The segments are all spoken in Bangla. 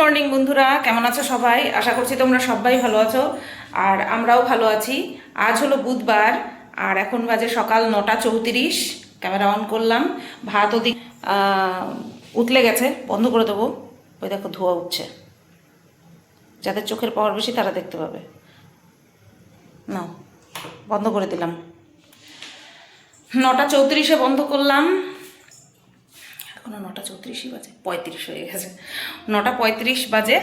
মর্নিং বন্ধুরা, কেমন আছো সবাই? আশা করছি তোমরা সবাই ভালো আছো আর আমরাও ভালো আছি। আজ হলো বুধবার আর এখন বাজে সকাল 9:34। ক্যামেরা অন করলাম, ভাত ওদিক উতলে গেছে, বন্ধ করে দেবো। ওই দেখো ধোঁয়া উঠছে, যাদের চোখের পাওয়ার বেশি তারা দেখতে পাবে। না, বন্ধ করে দিলাম। 9:34 বন্ধ করলাম। এখনো 9:34 বাজে, 35 হয়ে গেছে। 9:35 বাজে।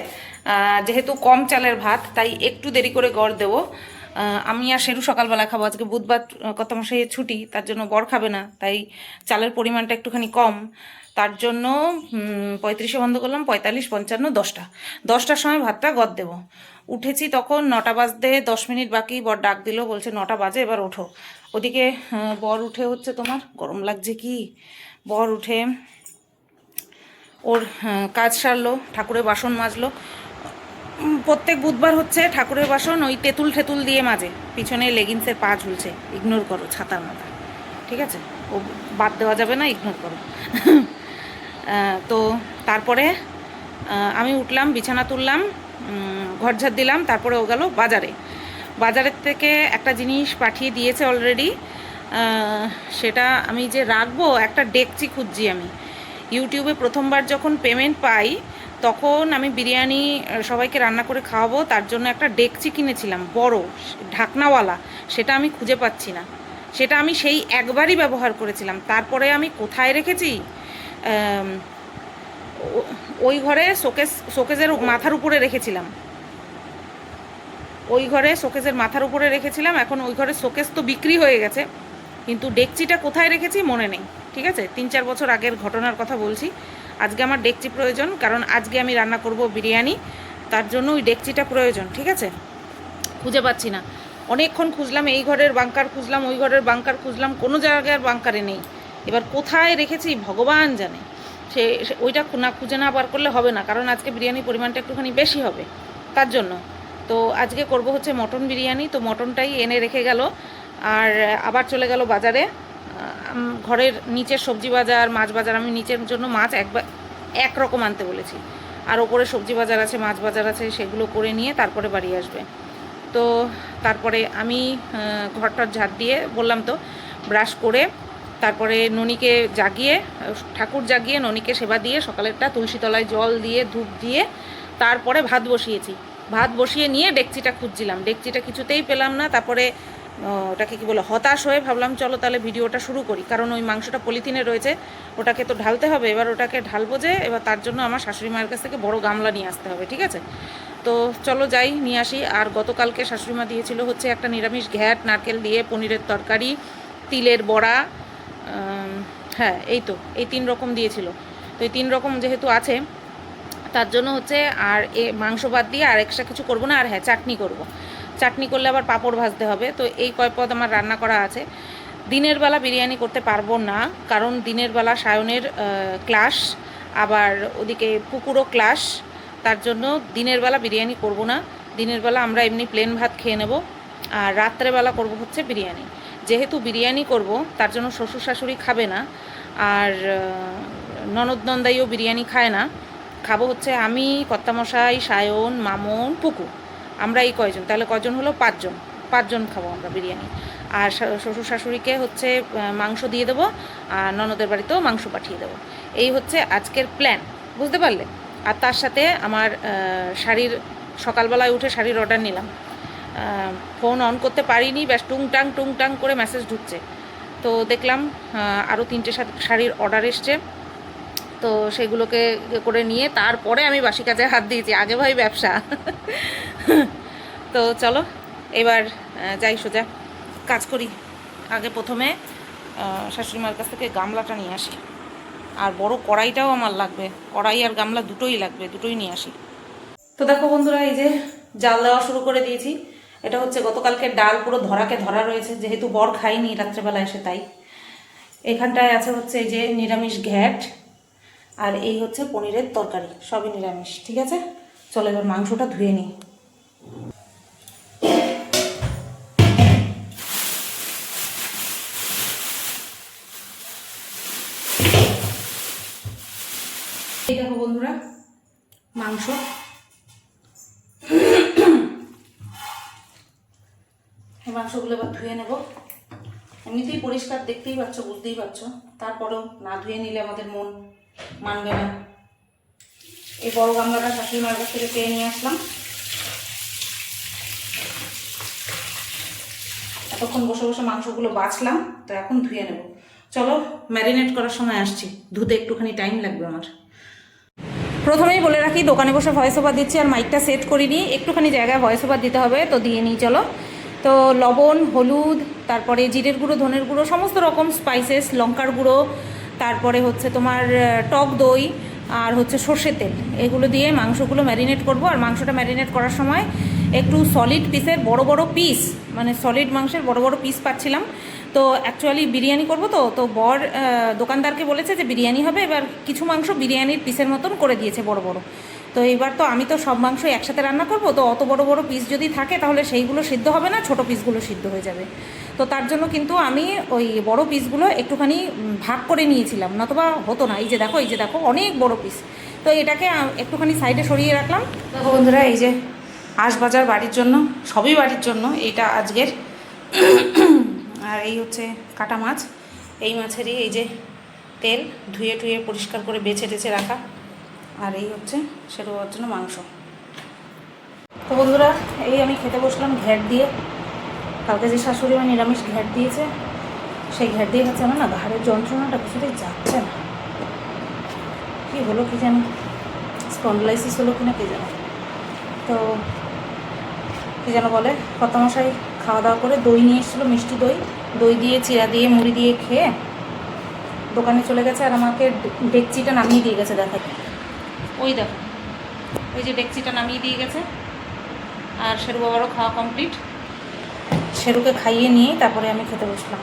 যেহেতু কম চালের ভাত তাই একটু দেরি করে গড় দেবো। আমি আর শেরু সকালবেলা খাবো, আজকে বুধবার কত মাসে ছুটি, তার জন্য বর খাবে না, তাই চালের পরিমাণটা একটুখানি কম। তার জন্য 35 বন্ধ করলাম। 45, 55, 10টার সময় ভাতটা গড় দেবো। উঠেছি তখন 9টা বাজতে 10 মিনিট বাকি। বর ডাক দিল, বলছে 9টা বাজে, এবার ওঠো। ওদিকে বর উঠে হচ্ছে, তোমার গরম লাগছে কি, বর উঠে ওর কাজ সারলো, ঠাকুরের বাসন মাজলো। প্রত্যেক বুধবার হচ্ছে ঠাকুরের বাসন ওই তেঁতুল ঠেতুল দিয়ে মাজে। পিছনে লেগিংসের পা ঝুলছে, ইগনোর করো, ছাতার মাথা, ঠিক আছে? ও বাদ দেওয়া যাবে না, ইগনোর করো। তো তারপরে আমি উঠলাম, বিছানা তুললাম, ঘর ঝাড় দিলাম, তারপরে ও গেল বাজারে। বাজারের থেকে একটা জিনিস পাঠিয়ে দিয়েছে অলরেডি। সেটা আমি যে রাখবো, একটা ডেকচি খুঁজছি আমি। ইউটিউবে প্রথমবার যখন পেমেন্ট পাই তখন আমি বিরিয়ানি সবাইকে রান্না করে খাওয়াবো, তার জন্য একটা ডেকচি কিনেছিলাম বড় ঢাকনাওয়ালা। সেটা আমি খুঁজে পাচ্ছি না। সেটা আমি সেই একবারই ব্যবহার করেছিলাম, তারপরে আমি কোথায় রেখেছি? ওই ঘরে শোকেজের মাথার উপরে রেখেছিলাম। ওই ঘরে শোকেজের মাথার উপরে রেখেছিলাম। এখন ওই ঘরে শোকেজ তো বিক্রি হয়ে গেছে, কিন্তু ডেকচিটা কোথায় রেখেছি মনে নেই। ঠিক আছে, 3-4 বছর আগের ঘটনার কথা বলছি। আজকে আমার ডেকচি প্রয়োজন, কারণ আজকে আমি রান্না করব বিরিয়ানি, তার জন্য ওই ডেকচিটা প্রয়োজন। ঠিক আছে, খুঁজে পাচ্ছি না। অনেকক্ষণ খুঁজলাম, এই ঘরের বাঙ্কার খুঁজলাম, ওই ঘরের বাঙ্কার খুঁজলাম, কোনো জায়গার বাঙ্কারে নেই। এবার কোথায় রেখেছি ভগবান জানে। ওইটা না খুঁজে না বার করলে হবে না, কারণ আজকে বিরিয়ানির পরিমাণটা একটুখানি বেশি হবে, তার জন্য। তো আজকে করব হচ্ছে মটন বিরিয়ানি। তো মটনটাই এনে রেখে গেল আর আবার চলে গেল বাজারে। ঘরের নিচের সবজি বাজার, মাছ বাজার, আমি নিচের জন্য মাছ একরকম আনতে বলেছি, আর ওপরে সবজি বাজার আছে, মাছ বাজার আছে, সেগুলো করে নিয়ে তারপরে বাড়ি আসবে। তো তারপরে আমি ঘরটার ঝাড় দিয়ে, বললাম তো, ব্রাশ করে তারপরে ননিকে জাগিয়ে, ঠাকুর জাগিয়ে ননিকে সেবা দিয়ে, সকালেরটা তুলসী তলায় জল দিয়ে ধূপ দিয়ে তারপরে ভাত বসিয়েছি। ভাত বসিয়ে নিয়ে ডেকচিটা খুঁজছিলাম, ডেকচিটা কিছুতেই পেলাম না। তারপরে ওটাকে কী বলে, হতাশ হয়ে ভাবলাম চলো তাহলে ভিডিওটা শুরু করি, কারণ ওই মাংসটা পলিথিনে রয়েছে, ওটাকে তো ঢালতে হবে। এবার ওটাকে ঢালবো যে, এবার তার জন্য আমার শাশুড়ি মায়ের কাছ থেকে বড় গামলা নিয়ে আসতে হবে। ঠিক আছে, তো চলো যাই, নিয়ে আসি। আর গতকালকে শাশুড়িমা দিয়েছিল হচ্ছে একটা নিরামিষ ঘ্যাট, নারকেল দিয়ে পনিরের তরকারি, তিলের বড়া, হ্যাঁ এই তো, এই 3 রকম দিয়েছিল। তো এই 3 রকম যেহেতু আছে, তার জন্য হচ্ছে আর মাংস বাদ দিয়ে আর এক্সট্রা কিছু করবো না। আর হ্যাঁ, চাটনি করব। চাটনি করলে আবার পাঁপড় ভাজতে হবে। তো এই কয় পদ আমার রান্না করা আছে। দিনের বেলা বিরিয়ানি করতে পারবো না, কারণ দিনের বেলা সায়নের ক্লাস, আবার ওদিকে পুকুরও ক্লাস, তার জন্য দিনের বেলা বিরিয়ানি করব না। দিনের বেলা আমরা এমনি প্লেন ভাত খেয়ে নেব, আর রাত্রেবেলা করব হচ্ছে বিরিয়ানি। যেহেতু বিরিয়ানি করব, তার জন্য শ্বশুর শাশুড়ি খাবে না, আর ননদ নন্দাইও বিরিয়ানি খায় না। খাবো হচ্ছে আমি, কর্তামশাই, সায়ন, মামন, পুকু, আমরা এই কয়জন। তাহলে কজন হলো? 5 জন খাবো আমরা বিরিয়ানি। আর শ্বশুর শাশুড়িকে হচ্ছে মাংস দিয়ে দেবো, আর ননদের বাড়িতেও মাংস পাঠিয়ে দেবো। এই হচ্ছে আজকের প্ল্যান, বুঝতে পারলে? আর তার সাথে আমার শাড়ির, সকালবেলায় উঠে শাড়ির অর্ডার নিলাম। ফোন অন করতে পারিনি, ব্যাস টুংটাং করে মেসেজ ঢুকছে। তো দেখলাম আরও 3টে শাড়ির অর্ডার এসছে। তো সেগুলোকে করে নিয়ে তারপরে আমি বাসি কাজে হাত দিয়েছি, আগে ভাই ব্যবসা। তো চলো এবার যাই, সোজা কাজ করি। আগে প্রথমে শাশুড়িমার কাছ থেকে গামলাটা নিয়ে আসি, আর বড় কড়াইটাও আমার লাগবে। কড়াই আর গামলা দুটোই লাগবে, দুটোই নিয়ে আসি। তো দেখো বন্ধুরা, এই যে জাল দেওয়া শুরু করে দিয়েছি। এটা হচ্ছে গতকালকে ডাল, পুরো ধরাকে ধরা রয়েছে, যেহেতু বর খাইনি রাত্রেবেলা এসে, তাই। এখানটায় আছে হচ্ছে এই যে নিরামিষ ঘ্যাট, আর এই হচ্ছে পনিরের তরকারি, সবই নিরামিষ। ঠিক আছে, চলো এবার মাংসটা ধুয়ে নিই। এই দেখো বন্ধুরা, মাংস। এই মাংসগুলো এবার ধুয়ে নেব। এমনিতেই পরিষ্কার, দেখতেই পাচ্ছ, বুঝতেই পারছো, তারপরেও না ধুয়ে নিলে আমাদের মন মানবে না। এই বড় গামলাটা শাশুড়ি মার কাছ থেকে পেয়ে নিয়ে আসলাম। এতক্ষণ বসে বসে মাংসগুলো বাছলাম, তো এখন ধুয়ে নেব। চলো ম্যারিনেট করার সময় আসছি, ধুতে একটুখানি টাইম লাগবে আমার। প্রথমেই বলে রাখি, দোকানে বসে ভয়েস ওভার দিচ্ছি আর মাইকটা সেট করিনি, একটুখানি জায়গায় ভয়েস ওভার দিতে হবে, তো দিয়ে নিই। চলো, তো লবণ, হলুদ, তারপরে জিরের গুঁড়ো, ধনের গুঁড়ো, সমস্ত রকম স্পাইসেস, লঙ্কার গুঁড়ো, তারপরে হচ্ছে তোমার টক দই, আর হচ্ছে সর্ষের তেল, এগুলো দিয়ে মাংসগুলো ম্যারিনেট করব। আর মাংসটা ম্যারিনেট করার সময় একটু সলিড পিসের বড় বড় পিস, মানে সলিড মাংসের বড় বড় পিস পাচ্ছিলাম। তো অ্যাকচুয়ালি বিরিয়ানি করব, তো বর দোকানদারকে বলেছে যে বিরিয়ানি হবে, এবার কিছু মাংস বিরিয়ানির পিসের মতন করে দিয়েছে বড় বড়। তো এবার তো আমি তো সব মাংস একসাথে রান্না করব, তো অত বড় বড় পিস যদি থাকে তাহলে সেইগুলো সিদ্ধ হবে না, ছোট পিসগুলো সিদ্ধ হয়ে যাবে। তো তার জন্য কিন্তু আমি ওই বড় পিসগুলো একটুখানি ভাগ করে নিয়েছিলাম, নতবা হতো না। এই যে দেখো অনেক বড় পিস। তো এটাকে একটুখানি সাইডে সরিয়ে রাখলাম। দেখো বন্ধুরা, এই যে আঁশবাজার বাড়ির জন্য, সবই বাড়ির জন্য, এইটা আজকের। আর এই হচ্ছে কাটা মাছ, এই মাছেরই এই যে তেল, ধুয়ে টুয়ে পরিষ্কার করে বেছে টেছে রাখা। আর এই হচ্ছে সেটা হওয়ার জন্য মাংস। তো বন্ধুরা, এই আমি খেতে বসলাম ঘ্যাট দিয়ে। কালকে যে শাশুড়ি মা নিরামিষ ঘ্যাট দিয়েছে, সেই ঘ্যাট দিয়ে খাচ্ছে। আমার না ঘাড়ের যন্ত্রণাটা কিছুতেই যাচ্ছে না, কী হলো কি জানি, স্পন্ডলাইসিস হলো কিনা কে জানো। তো কী যেন বলে, কর্তামশাই খাওয়া দাওয়া করে দই নিয়ে এসেছিলো, মিষ্টি দই, দই দিয়ে চিড়া দিয়ে মুড়ি দিয়ে খেয়ে দোকানে চলে গেছে। আর আমাকে ডেকচিটা নামিয়ে দিয়ে গেছে। দেখো, ওই দেখো, ওই যে ডেকচিটা নামিয়ে দিয়ে গেছে। আর শেরু বাবারও খাওয়া কমপ্লিট। শেরুকে খাইয়ে নিয়ে তারপরে আমি খেতে বসলাম।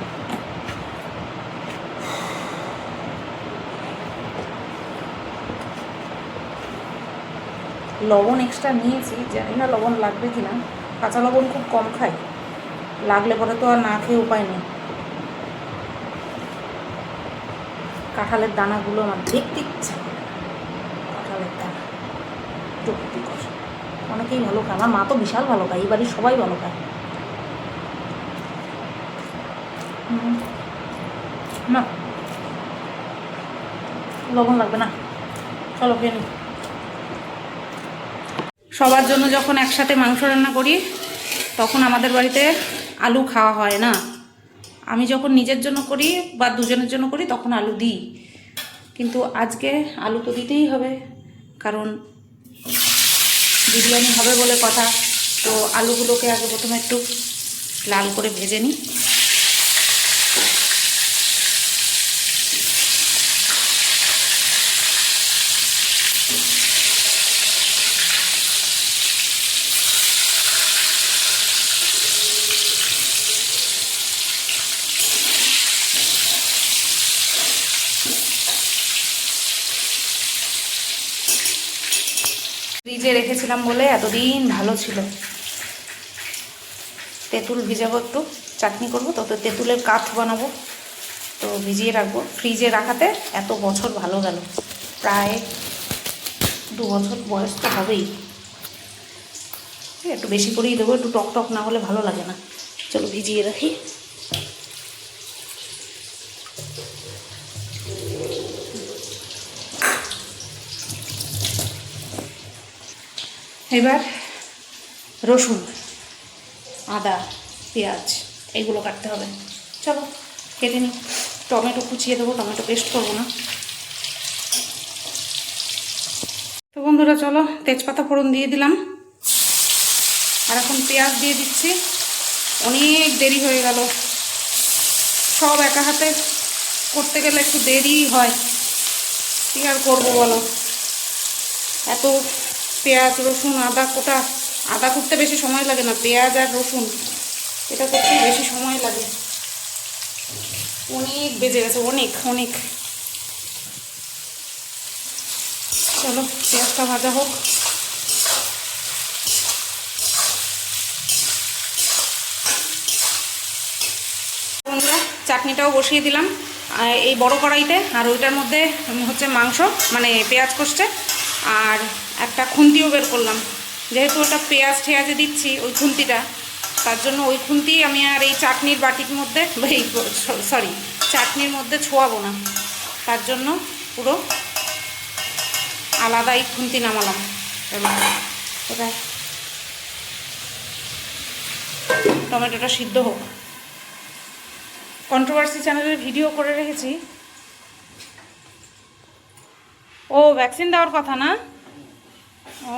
লবণ এক্সট্রা নিয়েছি, জানি না লবণ লাগবে কিনা। কাঁচা লবণ খুব কম খাই, লাগলে পরে তো আর না খেয়ে উপায় নেই। কাঁঠালের দানাগুলো আমার দেখতে ইচ্ছা করে না। কাঁঠালের দানা চুক্তিকর, অনেকেই ভালো খায়, আমার মা তো বিশাল ভালো খায়, এই বাড়ির সবাই ভালো খায়। না, লবণ লাগবে না, চলো খেয়ে নিই। সবার জন্য যখন একসাথে মাংস রান্না করি তখন আমাদের বাড়িতে আলু খাওয়া হয় না। আমি যখন নিজের জন্য করি বা দুজনের জন্য করি তখন আলু দিই, কিন্তু আজকে আলু তো দিতেই হবে, কারণ বিরিয়ানি হবে বলে কথা। তো আলুগুলোকে আগে প্রথমে একটু লাল করে ভেজে নিই। ফ্রিজে রেখেছিলাম বলে এতদিন ভালো ছিল। তেঁতুল ভিজাবো, একটু চাটনি করবো, তো তেঁতুলের কাঠ বানাবো, তো ভিজিয়ে রাখবো। ফ্রিজে রাখাতে এত বছর ভালো গেল, প্রায় 2 বছর বয়স তো হবেই। একটু বেশি করেই দেবো, একটু টক টক না হলে ভালো লাগে না। চলো ভিজিয়ে রাখি। এবার রসুন, আদা, পেঁয়াজ এইগুলো কাটতে হবে। চলো কেটে নিই। টমেটো কুচিয়ে দেবো, টমেটো পেস্ট করবো না। তো বন্ধুরা চলো, তেজপাতা ফোড়ন দিয়ে দিলাম, আর এখন পেঁয়াজ দিয়ে দিচ্ছি। অনেক দেরি হয়ে গেল, সব একা হাতে করতে গেলে একটু দেরি হয়, কী আর করবো বলো। এত পেঁয়াজ, রসুন, আদা কোটা, আদা কুটতে বেশি সময় লাগে না, পেঁয়াজ আর রসুন এটা করতে বেশি সময় লাগে। অনেক বেজে গেছে, অনেক অনেক। চলো পেঁয়াজটা ভাজা হোক। চাটনিটাও বসিয়ে দিলাম এই বড় কড়াইতে, আর ওইটার মধ্যে হচ্ছে মাংস, মানে পেঁয়াজ কষছে, আর একটা খুন্তিও বের করলাম, যেহেতু ওটা পেঁয়াজ ঠেয়াজে দিচ্ছি ওই খুন্তিটা, তার জন্য ওই খুন্তি আমি আর এই চাটনির বাটির মধ্যে, এই সরি চাটনির মধ্যে ছোঁয়াবো না, তার জন্য পুরো আলাদাই খুন্তি নামালাম। এবার টমেটোটা সিদ্ধ হোক। কন্ট্রোভার্সি চ্যানেলের ভিডিও করে রেখেছি। ও ভ্যাকসিন দেওয়ার কথা না, ও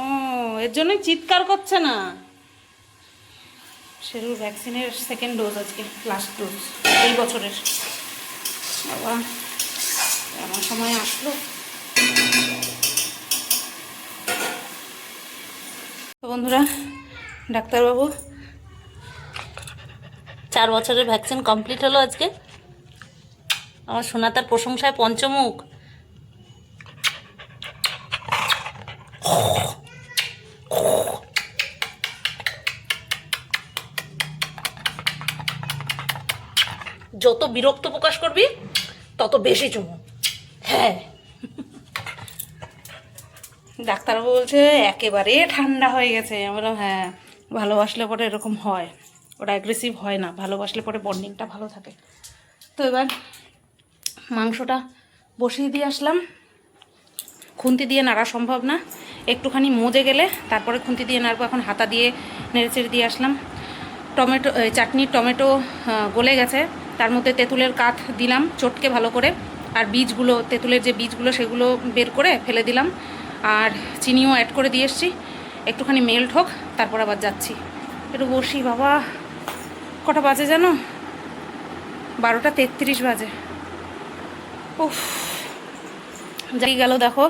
এর জন্যই চিৎকার করছে না। শেরুর ভ্যাকসিনের সেকেন্ড ডোজ, আজকে লাস্ট ডোজ এই বছরের। বাবা এমন সময় আসলো। তো বন্ধুরা, ডাক্তারবাবু 4 বছরের ভ্যাকসিন কমপ্লিট হলো আজকে। আমার সোনা তার প্রশংসায় পঞ্চমুখ। যত বিরক্ত প্রকাশ করবি তত বেশি চুমু। হ্যাঁ, ডাক্তারবাবু বলছে একেবারে ঠান্ডা হয়ে গেছে। আমি বললাম হ্যাঁ, ভালোবাসলে পরে এরকম হয়, ওটা অ্যাগ্রেসিভ হয় না, ভালোবাসলে পরে বন্ডিংটা ভালো থাকে। তো এবার মাংসটা বসিয়ে দিয়ে আসলাম। খুন্তি দিয়ে নাড়া সম্ভব না, একটুখানি মজে গেলে তারপরে খুন্তি দিয়ে নাড়বো। এখন হাতা দিয়ে নেড়েচেড়ে দিয়ে আসলাম। টমেটো চাটনির টমেটো গলে গেছে, তার মধ্যে তেঁতুলের কাঠ দিলাম চটকে ভালো করে, আর বীজগুলো, তেঁতুলের যে বীজগুলো সেগুলো বের করে ফেলে দিলাম, আর চিনিও অ্যাড করে দিয়ে এসছি। একটুখানি মেল্ট হোক, তারপর আবার যাচ্ছি। একটু বসি বাবা। কটা বাজে জানো? 12:33 বাজে। উফ, যাই গেল। দেখো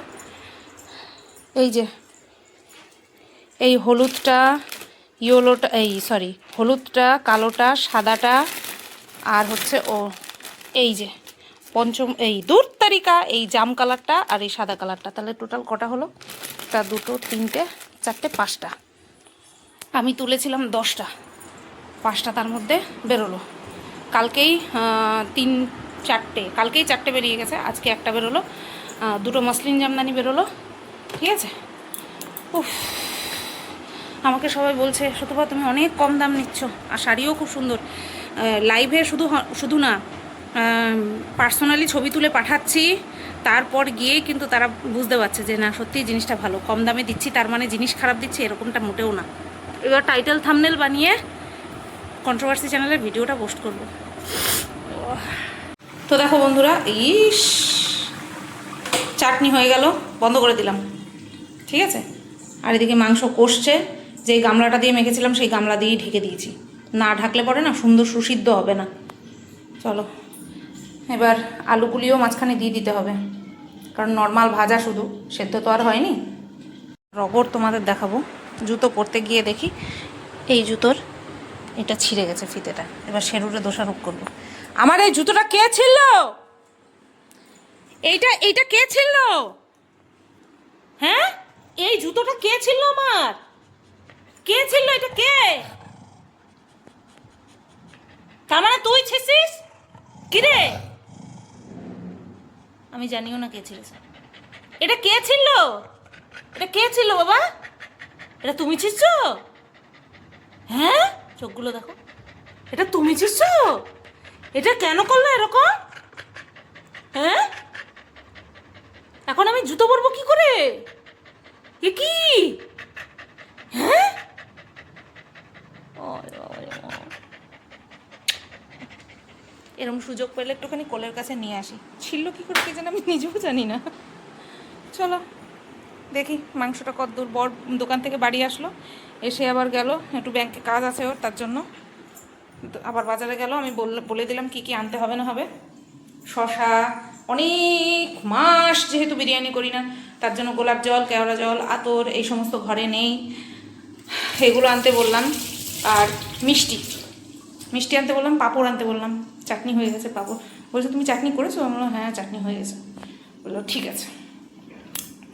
এই যে এই হলুদটা, ইয়েলোটা, হলুদটা, কালোটা, সাদাটা, আর হচ্ছে এই যে পঞ্চম, এই দূর তারিকা, এই জাম কালারটা আর এই সাদা কালারটা। তাহলে টোটাল কটা হলো? 1, 2, 3, 4, 5টা। আমি তুলেছিলাম 10টা, 5টা তার মধ্যে বেরোলো। কালকেই 4টে বেরিয়ে গেছে, আজকে একটা বেরোলো। 2টো মসলিন জামদানি বেরোলো। ঠিক আছে। উফ, আমাকে সবাই বলছে শতপা তুমি অনেক কম দাম নিচ্ছ, আর শাড়িও খুব সুন্দর। লাইভে শুধু না, পার্সোনালি ছবি তুলে পাঠাচ্ছি, তারপর গিয়ে কিন্তু তারা বুঝতে পারছে যে না সত্যিই জিনিসটা ভালো, কম দামে দিচ্ছি, তার মানে জিনিস খারাপ দিচ্ছি এরকমটা মোটেও না। এবার টাইটেল থাম্বনেল বানিয়ে কন্ট্রোভার্সি চ্যানেলের ভিডিওটা পোস্ট করব। তো দেখো বন্ধুরা, চাটনি হয়ে গেল, বন্ধ করে দিলাম। ঠিক আছে। আর এদিকে মাংস কষছে, যেই গামলাটা দিয়ে মেখেছিলাম সেই গামলা দিয়েই ঢেকে দিয়েছি, না ঢাকলে পরে না সুন্দর সুসিদ্ধ হবে না। চলো এবার আলুগুলিও মাঝখানে দিয়ে দিতে হবে, কারণ নর্মাল ভাজা শুধু, সেদ্ধ তো আর হয়নি। রগর তোমাদের দেখাবো। জুতো পরতে গিয়ে দেখি এই জুতোর এটা ছিঁড়ে গেছে ফিতেটা। এবার শেরুরে দোষারোপ করবো। আমার এই জুতোটা কে ছিল? এইটা কে ছিল? হ্যাঁ, এই জুতোটা কে ছিল? আমার কে ছিল? এটা কে? তার মানে তুই ছিছিস? কিরে, আমি জানিও না কে ছিঁড়েছে। এটা কে ছিল? এটা কে ছিল বাবা? এটা তুমি ছিঁড়ছো? হ্যাঁ, চোখগুলো দেখো। এটা তুমি ছিঁড়ছো? এটা কেন করলো এরকম? হ্যাঁ, এখন আমি জুতো পরবো কি করে? এ কি? হ্যাঁ, এরকম সুযোগ পেলে একটুখানি কোলের কাছে নিয়ে আসি। ছিল কি করে কে জানি, আমি নিজেও জানি না। চলো দেখি মাংসটা কত দূর। বর দোকান থেকে বাড়ি আসলো, এসে আবার গেল একটু ব্যাংকে কাজ আছে ওর, তার জন্য আবার বাজারে গেল। আমি বলে দিলাম কি কি আনতে হবে না হবে। শশা, অনেক মাস যেহেতু বিরিয়ানি করি না, তার জন্য গোলাপ জল, কেওড়া জল, আতর এই সমস্ত ঘরে নেই, এগুলো আনতে বললাম। আর মিষ্টি আনতে বললাম, পাঁপড় আনতে বললাম। চাটনি হয়ে গেছে, পাঁপড়। বলছে তুমি চাটনি করেছো? আমি বললাম হ্যাঁ চাটনি হয়ে গেছে। বললো ঠিক আছে।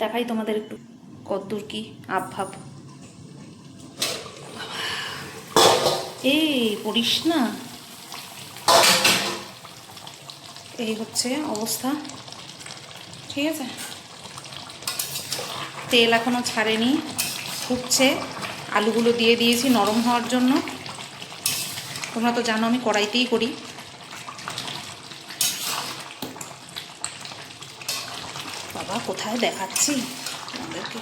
দেখাই তোমাদের একটু কদ্দূর কি আবভাব। এই পড়িস না, এই হচ্ছে অবস্থা। ঠিক আছে, তেল এখনও ছাড়েনি, ফুটছে। আলুগুলো দিয়ে দিয়েছি নরম হওয়ার জন্য। তোমরা তো জানো আমি কড়াইতেই করি। বাবা কোথায় দেখাচ্ছি তোমাদেরকে।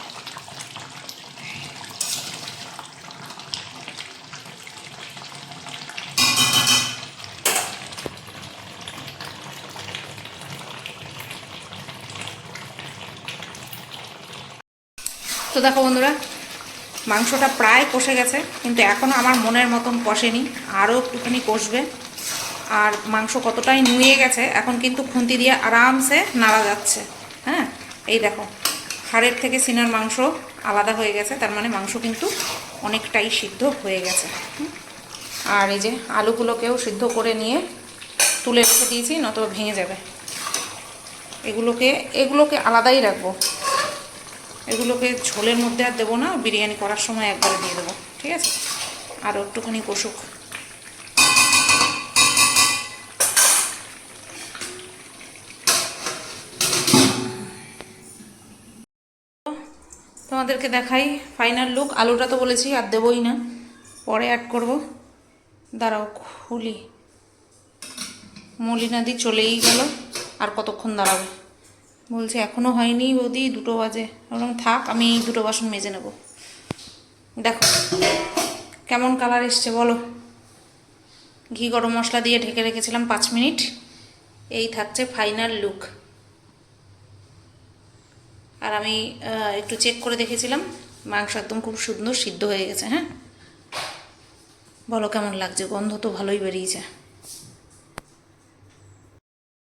তো দেখো বন্ধুরা, মাংসটা প্রায় কষে গেছে, কিন্তু এখনও আমার মনের মতন কষেনি, আরও একটুখানি কষবে। আর মাংস কতটাই নুয়ে গেছে, এখন কিন্তু খুন্তি দিয়ে আরামসে নাড়া যাচ্ছে। হ্যাঁ, এই দেখো হাড়ের থেকে সিনার মাংস আলাদা হয়ে গেছে, তার মানে মাংস কিন্তু অনেকটাই সিদ্ধ হয়ে গেছে। আর এই যে আলুগুলোকেও সিদ্ধ করে নিয়ে তুলে রেখে দিয়েছি, নতুবা ভেঙে যাবে। এগুলোকে আলাদাই রাখবো, এগুলোকে ঝোলের মধ্যে আর দেবো না, বিরিয়ানি করার সময় একবারে দিয়ে দেবো। ঠিক আছে, আরও একটুখানি কষুক। তোমাদেরকে দেখাই ফাইনাল লুক। আলুটা তো বলেছি আর দেবই না, পরে অ্যাড করব। দাঁড়াও খুলি। মলিনাদি চলেই গেল, আর কতক্ষণ দাঁড়াবে? বলছে এখনও হয়নি বৌদি, 2টো বাজে। বললাম থাক, আমি 2টো বাসন মেজে নেব। দেখো কেমন কালার এসছে বলো। ঘি গরম মশলা দিয়ে ঢেকে রেখেছিলাম 5 মিনিট। এই থাকছে ফাইনাল লুক। আর আমি একটু চেক করে দেখেছিলাম, মাংস একদম খুব সুন্দর সিদ্ধ হয়ে গেছে। হ্যাঁ, বলো কেমন লাগছে? গন্ধ তো ভালোই বেরিয়েছে।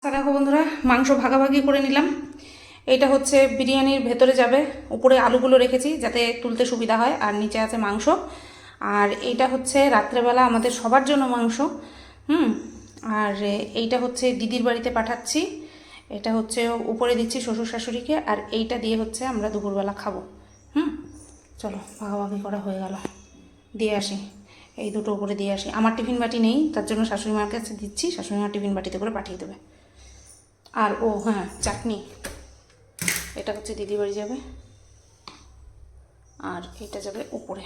দেখো বন্ধুরা, মাংস ভাগাভাগি করে নিলাম। এটা হচ্ছে বিরিয়ানির ভেতরে যাবে। উপরে আলুগুলো রেখেছি যাতে তুলতে সুবিধা হয়, আর নিচে আছে মাংস। আর এইটা হচ্ছে রাত্রেবেলা আমাদের সবার জন্য মাংস। আর এইটা হচ্ছে দিদির বাড়িতে পাঠাচ্ছি। এটা হচ্ছে উপরে দিচ্ছি শ্বশুর শাশুড়িকে, আর এইটা দিয়ে হচ্ছে আমরা দুপুরবেলা খাবো। চলো ভাগাভাগি করা হয়ে গেল, দিয়ে আসি। এই দুটো উপরে দিয়ে আসি। আমার টিফিন বাটি নেই, তার জন্য শাশুড়ি মার কাছে দিচ্ছি, শাশুড়ি মার টিফিন বাটিতে করে পাঠিয়ে দেবে। আর ও হ্যাঁ, চাটনি, এটা হচ্ছে দিদি বাড়ি যাবে, আর এটা যাবে উপরে।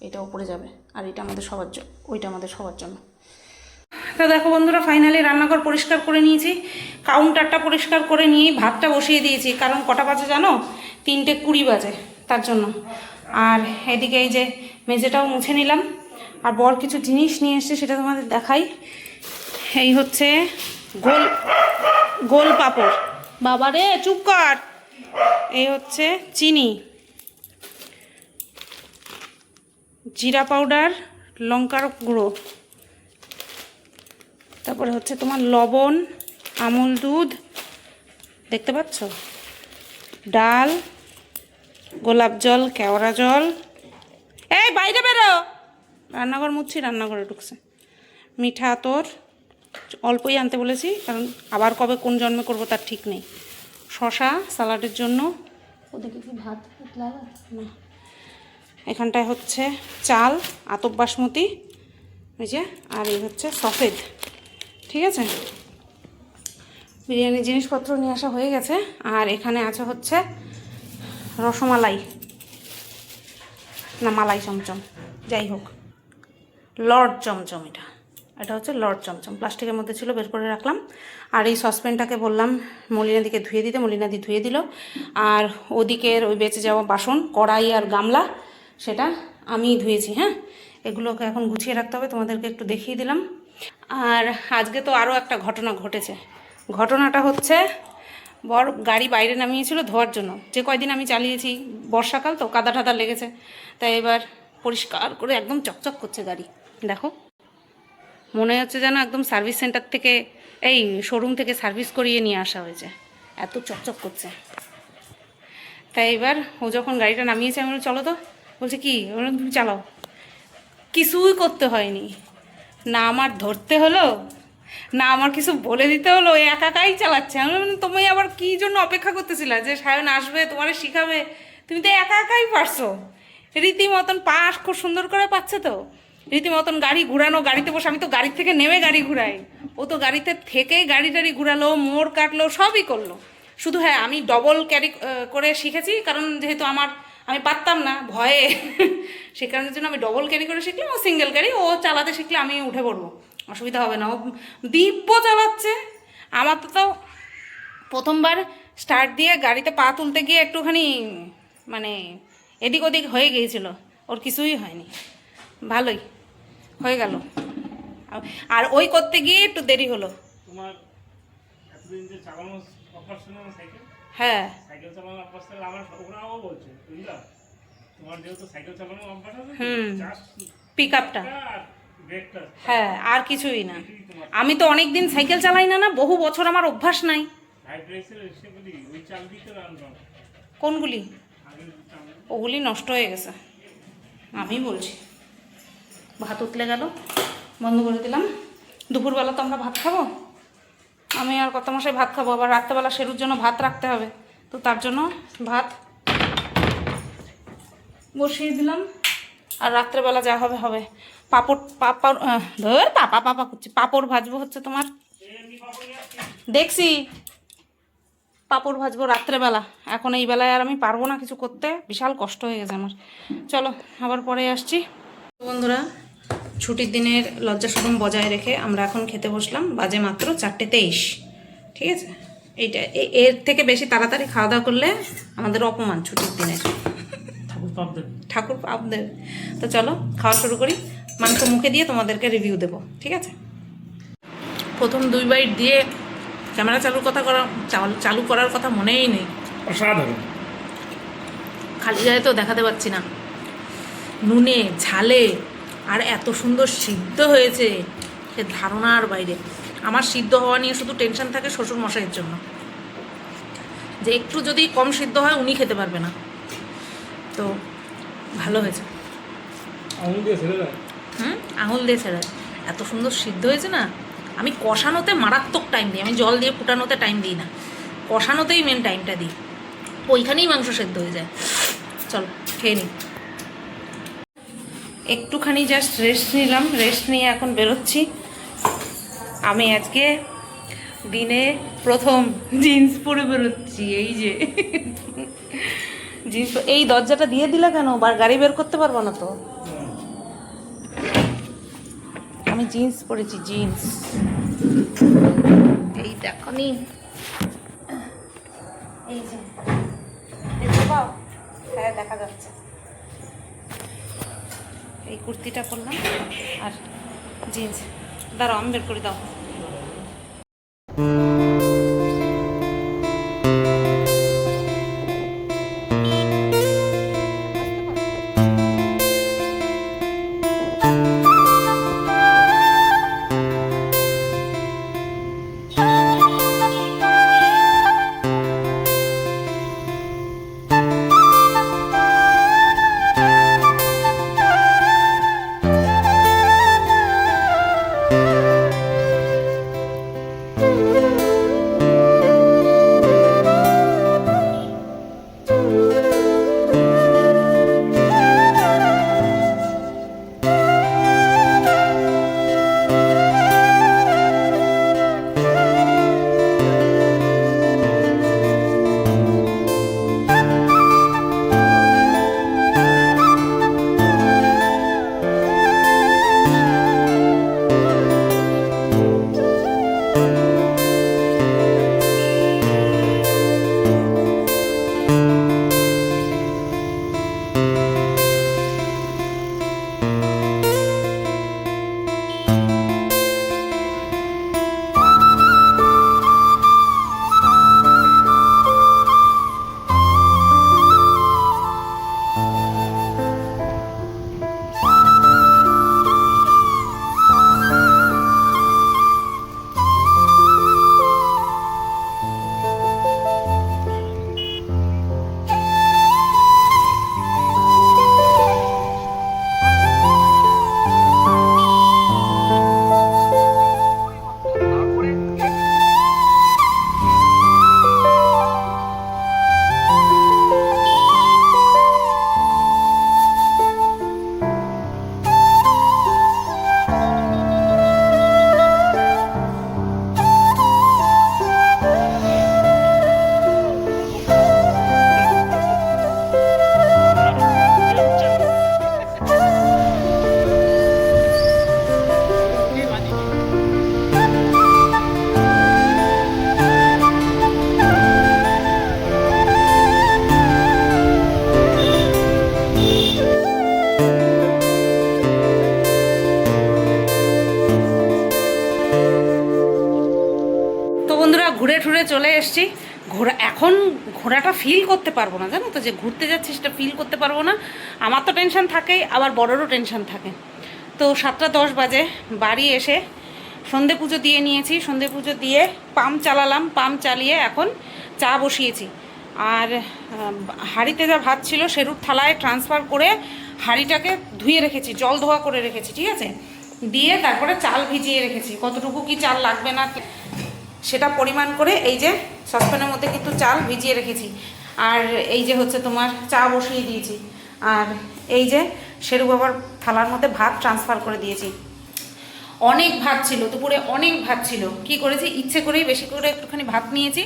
এটা উপরে যাবে, আর এটা আমাদের সবার জন্য, ওইটা আমাদের সবার জন্য। তো দেখো বন্ধুরা, ফাইনালি রান্নাঘর পরিষ্কার করে নিয়েছি, কাউন্টারটা পরিষ্কার করে নিয়ে ভাতটা বসিয়ে দিয়েছি। কারণ কটা বাজে জানো? 3:20 বাজে, তার জন্য। আর এদিকে এই যে মেঝেটাও মুছে নিলাম। আর বর কিছু জিনিস নিয়ে এসছে, সেটা তোমাদের দেখাই। এই হচ্ছে গোল পাঁপড়। বাবা রে চুপ কর। এই হচ্ছে চিনি, জিরা পাউডার, লঙ্কার গুঁড়ো, তারপরে হচ্ছে তোমার লবণ, আমুল দুধ, দেখতে পাচ্ছ, ডাল, গোলাপ জল, কেওড়া জল। এই বাইরে বেরো, রান্নাঘর মুছছি, রান্নাঘরে ঢুকছে। মিঠা আতর অল্পই আনতে বলেছি, কারণ আবার কবে কোন জন্মে করবো তার ঠিক নেই। শশা স্যালাডের জন্য। ওদিকে কি ভাত না, এখানটায় হচ্ছে চাল, আতপ বাসমতি, এই যে। আর এই হচ্ছে সফেদ। ঠিক আছে, বিরিয়ানির জিনিসপত্র নিয়ে আসা হয়ে গেছে। আর এখানে আছে হচ্ছে রসমালাই, না মালাই চমচম, যাই হোক, লর্ড চমচম। এটা হচ্ছে লর্ড চমচম, প্লাস্টিকের মধ্যে ছিল, বের করে রাখলাম। আর এই সসপ্যানটাকে বললাম মলিনাদিকে ধুয়ে দিতে, মলিনাদি ধুয়ে দিল। আর ওদিকের ওই বেঁচে যাওয়া বাসন, কড়াই আর গামলা, সেটা আমি ধুয়েছি। হ্যাঁ, এগুলোকে এখন গুছিয়ে রাখতে হবে, তোমাদেরকে একটু দেখিয়ে দিলাম। আর আজকে তো আরও একটা ঘটনা ঘটেছে। ঘটনাটা হচ্ছে, বর গাড়ি বাইরে নামিয়েছিল ধোয়ার জন্য। যে কয়দিন আমি চালিয়েছি, বর্ষাকাল তো কাদা টাদা লেগেছে, তাই এবার পরিষ্কার করে একদম চকচক করছে গাড়ি। দেখো, মনে হচ্ছে যেন একদম সার্ভিস সেন্টার থেকে, এই শোরুম থেকে সার্ভিস করিয়ে নিয়ে আসা হয়েছে, এত চকচক করছে। তাই এবার ও যখন গাড়িটা নামিয়েছে, আমি বলি চলো তো, বলছে কি? বললাম তুমি চালাও। কিছুই করতে হয়নি, না আমার ধরতে হলো, না আমার কিছু বলে দিতে হলো, একাই চালাচ্ছে। আমি বললাম তুমি আবার কী জন্য অপেক্ষা করতেছিলা যে সায়ন আসবে তোমারে শিখাবে? তুমি তো একাই পারছো, রীতিমতন পাশ খুব সুন্দর করে পাচ্ছে তো, রীতিমতন গাড়ি ঘুরানো, গাড়িতে বসে। আমি তো গাড়ি থেকে নেমে গাড়ি ঘুরাই, ও তো গাড়িতে থেকেই গাড়ি টাড়ি ঘুরালো, মোড় কাটলো, সবই করলো। শুধু হ্যাঁ আমি ডবল ক্যারি করে শিখেছি, কারণ যেহেতু আমি পারতাম না ভয়ে সে কারণের জন্য আমি ডবল ক্যারি করে শিখলাম। ও সিঙ্গেল ক্যারি, ও চালাতে শিখলে আমি উঠে পড়বো, অসুবিধা হবে না। ও দিব্য চালাচ্ছে। আমার তো তাও প্রথমবার স্টার্ট দিয়ে গাড়িতে পা তুলতে গিয়ে একটুখানি মানে এদিক ওদিক হয়ে গিয়েছিল, ওর কিছুই হয়নি, ভালোই হয়ে গেল। আর ওই করতে গিয়ে একটু দেরি হলো। তোমার এতদিন যে চালানো অভ্যাস ছিল না সাইকেল, হ্যাঁ সাইকেল চালানো অভ্যাস তাহলে আমার ওরাও বলছে বুঝলা, তোমার যেহেতু সাইকেল চালানো অভ্যাস আছে, জাস্ট পিক আপটা, আর ব্রেকটা, হ্যাঁ আর কিছুই না। আমি তো অনেক দিন সাইকেল চালাই না, বহু বছর আমার অভ্যাস নাই। হাই ব্রেক্সের সেগুলি ওই চাল দিতে রাখলাম কোনগুলি? আগের চাল। ওগুলি নষ্ট হয়ে গেছে, আমি বলছি। ভাত উতলে গেল, বন্ধ করে দিলাম। দুপুরবেলা তো আমরা ভাত খাবো, আমি আর কত মাসে ভাত খাবো, আবার রাত্রেবেলা শেরুর জন্য ভাত রাখতে হবে, তো তার জন্য ভাত বসিয়ে দিলাম। আর রাত্রেবেলা যা হবে হবে। পাপড় করছি, পাপড় ভাজবো হচ্ছে তোমার, দেখছি পাপড় ভাজবো রাত্রেবেলা। এখন এই বেলায় আর আমি পারবো না কিছু করতে, বিশাল কষ্ট হয়ে গেছে আমার। চলো আবার পরে আসছি। বন্ধুরা, ছুটির দিনের লজ্জা শরম বজায় রেখে আমরা এখন খেতে বসলাম, বাজে মাত্র 4:23। ঠিক আছে, এইটা এর থেকে বেশি তাড়াতাড়ি খাওয়া দাওয়া করলে আমাদের অপমান ছুটির দিনের, ঠাকুর পাপ দেবে। তো চলো খাওয়া শুরু করি। মাংস মুখে দিয়ে তোমাদেরকে রিভিউ দেবো, ঠিক আছে? প্রথম 2 বাইট দিয়ে ক্যামেরা চালু করার কথা মনেই নেই। অসাধারণ। খালি গায়ে তো দেখাতে পারছি না, নুনে ঝালে আর এত সুন্দর সিদ্ধ হয়েছে সে ধারণার বাইরে। আমার সিদ্ধ হওয়া নিয়ে শুধু টেনশন থাকে শ্বশুর মশাইয়ের জন্য, যে একটু যদি কম সিদ্ধ হয় উনি খেতে পারবে না। তো ভালো হয়েছে। আঙুল দিয়ে ছেড়ে দাও। আঙুল দিয়ে ছেড়ে, এত সুন্দর সিদ্ধ হয়েছে না। আমি কষানোতে মারাত্মক টাইম দিই, আমি জল দিয়ে ফুটানোতে টাইম দিই না, কষানোতেই মেন টাইমটা দিই, ওইখানেই মাংস সেদ্ধ হয়ে যায়। চলো খেয়ে নিই। একটুখানি জাস্ট রেস্ট নিলাম, রেস্ট নিয়ে এখন বেরোচ্ছি। আমি আজকে দিনে প্রথম জিন্স পরে বেরোচ্ছি, এই যে জিন্স। এই দরজাটা দিয়ে দিলে কেন? গাড়ি বের করতে পারবো না তো। আমি জিন্স পরেছি, জিন্স। এই দেখো নি, এই যে দেখতে পাও? হ্যাঁ দেখা যাচ্ছে। এই কুর্তিটা পরলাম আর জিন্স। দাঁড়াও আমি বের করে দাও। ঘুরে ঠুরে চলে এসেছি। এখন ঘোরাটা ফিল করতে পারবো না, জানো তো, যে ঘুরতে যাচ্ছি সেটা ফিল করতে পারবো না। আমার তো টেনশন থাকেই, আবার বড়োরও টেনশন থাকে। তো 7টা 10 বাজে বাড়ি এসে সন্ধে পুজো দিয়ে নিয়েছি। সন্ধে পুজো দিয়ে পাম্প চালালাম, পাম্প চালিয়ে এখন চা বসিয়েছি। আর হাঁড়িতে যা ভাত ছিল সেরুর থালায় ট্রান্সফার করে হাঁড়িটাকে ধুয়ে রেখেছি, জল ধোয়া করে রেখেছি, ঠিক আছে। দিয়ে তারপরে চাল ভিজিয়ে রেখেছি, কতটুকু কি চাল লাগবে না সেটা পরিমাণ করে এই যে সসপ্যানের মধ্যে কিন্তু চাল ভিজিয়ে রেখেছি। আর এই যে হচ্ছে তোমার চা বসিয়ে দিয়েছি। আর এই যে শেরু বাবার থালার মধ্যে ভাত ট্রান্সফার করে দিয়েছি। অনেক ভাত ছিল দুপুরে, অনেক ভাত ছিল। কি করেছি, ইচ্ছে করেই বেশি করে একটুখানি ভাত নিয়েছি,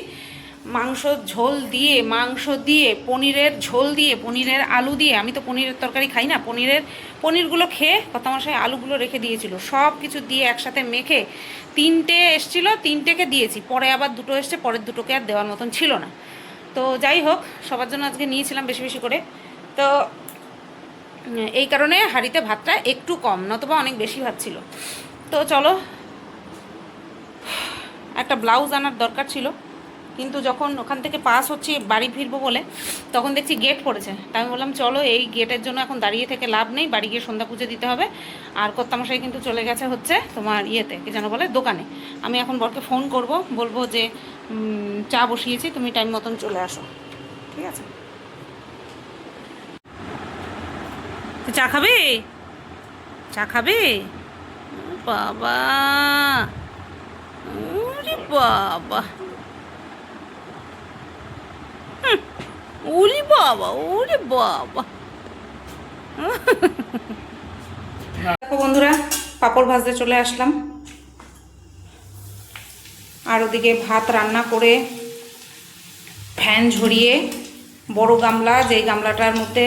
মাংস ঝোল দিয়ে, মাংস দিয়ে, পনিরের ঝোল দিয়ে, পনিরের আলু দিয়ে। আমি তো পনিরের তরকারি খাই না, পনিরগুলো খেয়ে কর্তামশাই আলুগুলো রেখে দিয়েছিল, সব কিছু দিয়ে একসাথে মেখে 3টে এসছিল, 3টেকে দিয়েছি। পরে আবার 2টো এসছে, পরের 2টোকে আর দেওয়ার মতন ছিল না। তো যাই হোক, সবার জন্য আজকে নিয়েছিলাম বেশি বেশি করে। তো এই কারণে হাঁড়িতে ভাতটা একটু কম, নতুবা অনেক বেশি ভাত ছিল। তো চলো, একটা ব্লাউজ আনার দরকার ছিল, কিন্তু যখন ওখান থেকে পাস হচ্ছি বাড়ি ফিরবো বলে, তখন দেখছি গেট পড়েছে। তাই আমি বললাম চলো, এই গেটের জন্য এখন দাঁড়িয়ে থেকে লাভ নেই, বাড়ি গিয়ে সন্ধ্যা পুজো দিতে হবে। আর কর্তামশাই কিন্তু চলে গেছে হচ্ছে তোমার ইয়েতে, কি যেন বলে, দোকানে। আমি এখন বরকে ফোন করব, বলবো যে চা বসিয়েছি, তুমি টাইম মতন চলে আসো, ঠিক আছে। চা খাবে? চা খাবে? বাবা, ওরে বাবা, ওরে বাবা, ওরে বাবা। দেখো বন্ধুরা, পাঁপড় ভাজতে চলে আসলাম। আর ওদিকে ভাত রান্না করে ফ্যান ঝরিয়ে বড় গামলা, যেই গামলাটার মধ্যে,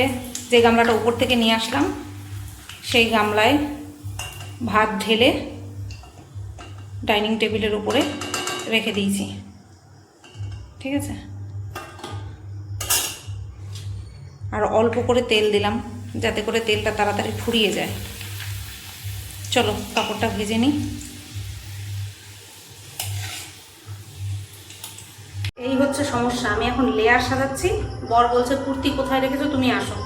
যে গামলাটা উপর থেকে নিয়ে আসলাম, সেই গামলায় ভাত ঢেলে ডাইনিং টেবিলের উপরে রেখে দিয়েছি, ঠিক আছে। আর অল্প করে তেল দিলাম, যাতে করে তেলটা তাড়াতাড়ি ফুরিয়ে যায়। চলো কাপড়টা ভেজে নিই। এই হচ্ছে সমস্যা, আমি এখন লেয়ার সাজাচ্ছি। বর বলছে কুর্তি কোথায় রেখেছো, তুমি আসো।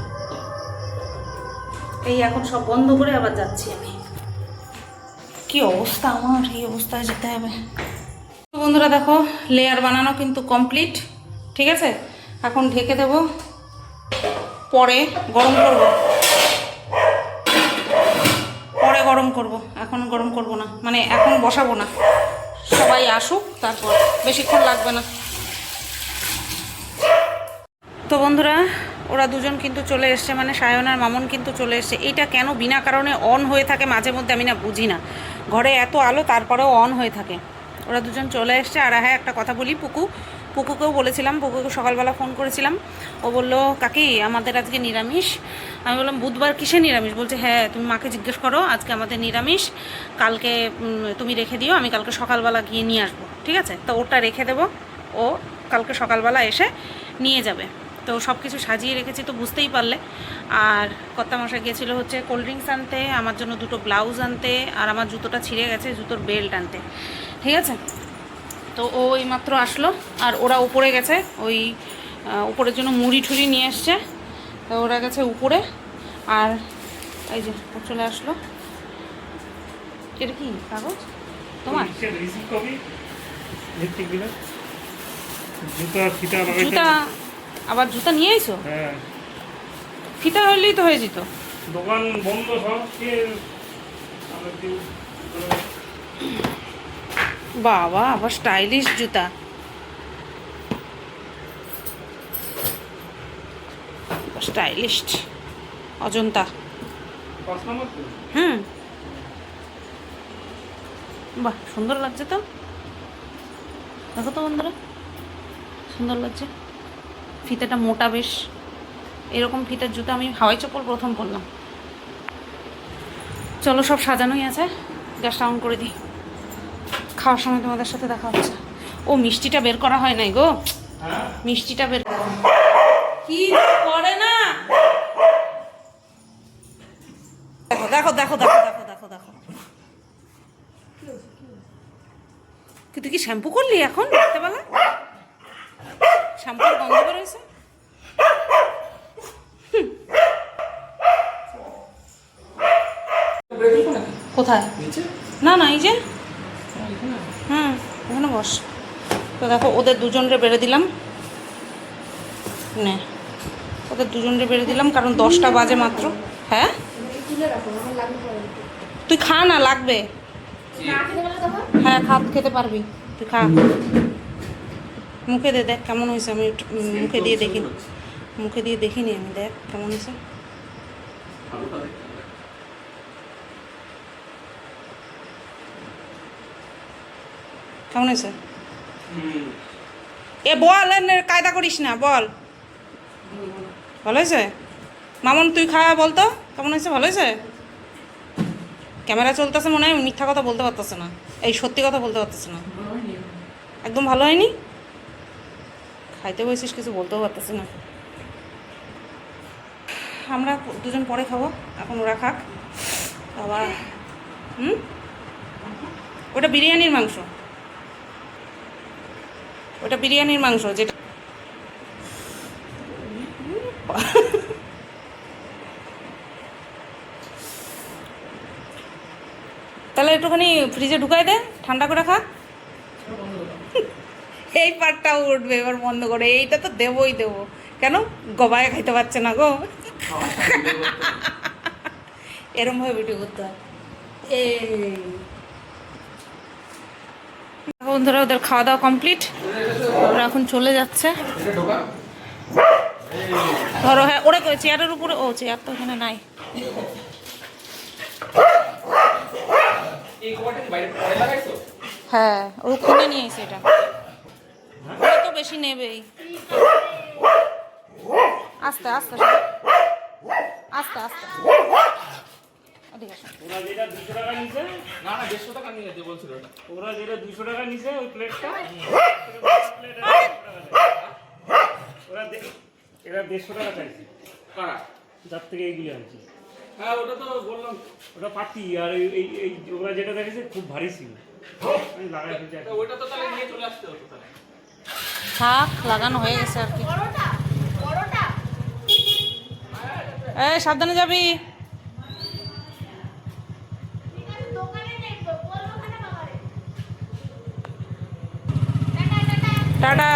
এই এখন সব বন্ধ করে আবার যাচ্ছি আমি। কি অবস্থা আমার, এই অবস্থায় যেতে হবে। বন্ধুরা দেখো, লেয়ার বানানো কিন্তু কমপ্লিট, ঠিক আছে। এখন ঢেকে দেব, পরে গরম করব, পরে গরম করব, এখন গরম করব না, মানে এখন বসাবো না। সবাই আসুক, তারপর, বেশিক্ষণ লাগবে না। তো বন্ধুরা, ওরা দুজন কিন্তু চলে এসছে, মানে সায়ন আর মামন কিন্তু চলে এসছে। এইটা কেন বিনা কারণে অন হয়ে থাকে মাঝে মধ্যে, আমি না বুঝি না। ঘরে এত আলো, তারপরেও অন হয়ে থাকে। ওরা দুজন চলে এসছে। আর হ্যাঁ, একটা কথা বলি, পুকুকেও বলেছিলাম, পুকুকে সকালবেলা ফোন করেছিলাম। ও বললো কাকি আমাদের আজকে নিরামিষ। আমি বললাম বুধবার কিসে নিরামিষ? বলছে হ্যাঁ, তুমি মাকে জিজ্ঞেস করো, আজকে আমাদের নিরামিষ, কালকে তুমি রেখে দিও, আমি কালকে সকালবেলা গিয়ে নিয়ে আসবো, ঠিক আছে। তো ওটা রেখে দেবো, ও কালকে সকালবেলা এসে নিয়ে যাবে। তো সব কিছু সাজিয়ে রেখেছি, তো বুঝতেই পারলে। আর কর্তামশাই গিয়েছিলো হচ্ছে কোল্ড ড্রিঙ্কস আনতে, আমার জন্য 2টো ব্লাউজ আনতে, আর আমার জুতোটা ছিঁড়ে গেছে, জুতোর বেল্ট আনতে, ঠিক আছে। তো ও এইমাত্র আসলো। আর ওরা উপরে গেছে, ওই উপরের জন্য মুড়ি ঠুড়ি নিয়ে এসছে, তো ওরা গেছে উপরে। আর এই যে ও চলে আসলো। এটা কি কাগজ তোমার? জুতা, আবার জুতা নিয়ে এসো? হ্যাঁ, ফিতা হলেই তো হয়ে যেত। দোকান বন্ধ সব। বাবা, আবার স্টাইলিশ জুতা। স্টাইলিশ অজন্তা। হুম, বাহ, সুন্দর লাগছে তো। দেখো তো বন্ধুরা, সুন্দর লাগছে। ফিতাটা মোটা বেশ। এরকম ফিতার জুতো আমি হাওয়াই চপ্পল প্রথম পরলাম। চলো, সব সাজানোই আছে, গ্যাসটা অন করে দিই। খাওয়ার সময় তোমাদের সাথে দেখা হচ্ছে। ও মিষ্টিটা বের করা হয় নাই গো, মিষ্টিটা বের কি করে না। দেখো দেখো দেখো দেখো দেখো দেখো দেখো, তুই কি শ্যাম্পু করলি এখন রাত্রেবেলা? শ্যাম্পুর গন্ধ বেরোয়েছে। কোথায়? না না, এই যে ওখানে বস। তো দেখো ওদের দুজনরে বেড়ে দিলাম, নে ওদের দুজনরে বেড়ে দিলাম, কারণ 10টা বাজে মাত্র। হ্যাঁ তুই খা না, লাগবে। হ্যাঁ খেতে পারবি, তুই খা। মুখে দে, দেখ কেমন হয়েছে। আমি মুখে দিয়ে দেখিনি, মুখে দিয়ে দেখিনি আমি। দেখ কেমন হয়েছে। কেমন হয়েছে? এ বল, কায়দা করিস না, বল। ভালো হয়েছে? মামন তুই খাওয়া বলতো কেমন হয়েছে? ভালো হয়েছে? ক্যামেরা চলতেছে মনে হয় মিথ্যা কথা বলতে পারতেছে না, এই সত্যি কথা বলতে পারতেছে না। একদম ভালো হয়নি? খাইতে বসেছিস, কিছু বলতেও পারতেছি না। আমরা দুজন পরে খাবো, এখন ওরা খাক আবার। ওটা বিরিয়ানির মাংস, ওটা বিরিয়ানির মাংস যেটা। তাহলে একটুখানি ফ্রিজে ঢুকাই দে, ঠান্ডা করে খা। এই পার্টটাও উঠবে এবার বন্ধ করে। এইটা তো দেবই দেবো, কেন গবায় খাইতে পারছে না গো। এরমভাবে ভিডিও করতে হয়। বন্ধুরা ওদের খাওয়া দাওয়া কমপ্লিট, ওরা এখন চলে যাচ্ছে। ধরো, হ্যাঁ ওরা চেয়ারের উপরে, ও চেয়ার তো এখানে নাই। হ্যাঁ ও খুলে নিয়েছে, এটা ওরা তো বেশি নেবেই। আস্তে আস্তে আস্তে আস্তে। ওরা যেটা 200 টাকা নিছে, না না 150 টাকা নিয়ে যেতে বলছিল। ওরা যেটা 200 টাকা নিছে ওই প্লেটটা, ওরা এরা 150 টাকা চাইছে। কারা? যার থেকে এইগুলি আনছে। হ্যাঁ ওটা তো বললাম, ওটা পাতি। আর এই ওরা যেটা দেখেছে খুব ভারী ছিল, আমি লাগাই ফেলছি। ওটা তো তাহলে নিয়ে চলে আসতে হতো। তাহলে থাক, লাগানো হয়ে গেছে আর কি। এই সাবধানে যাবি। টাটা।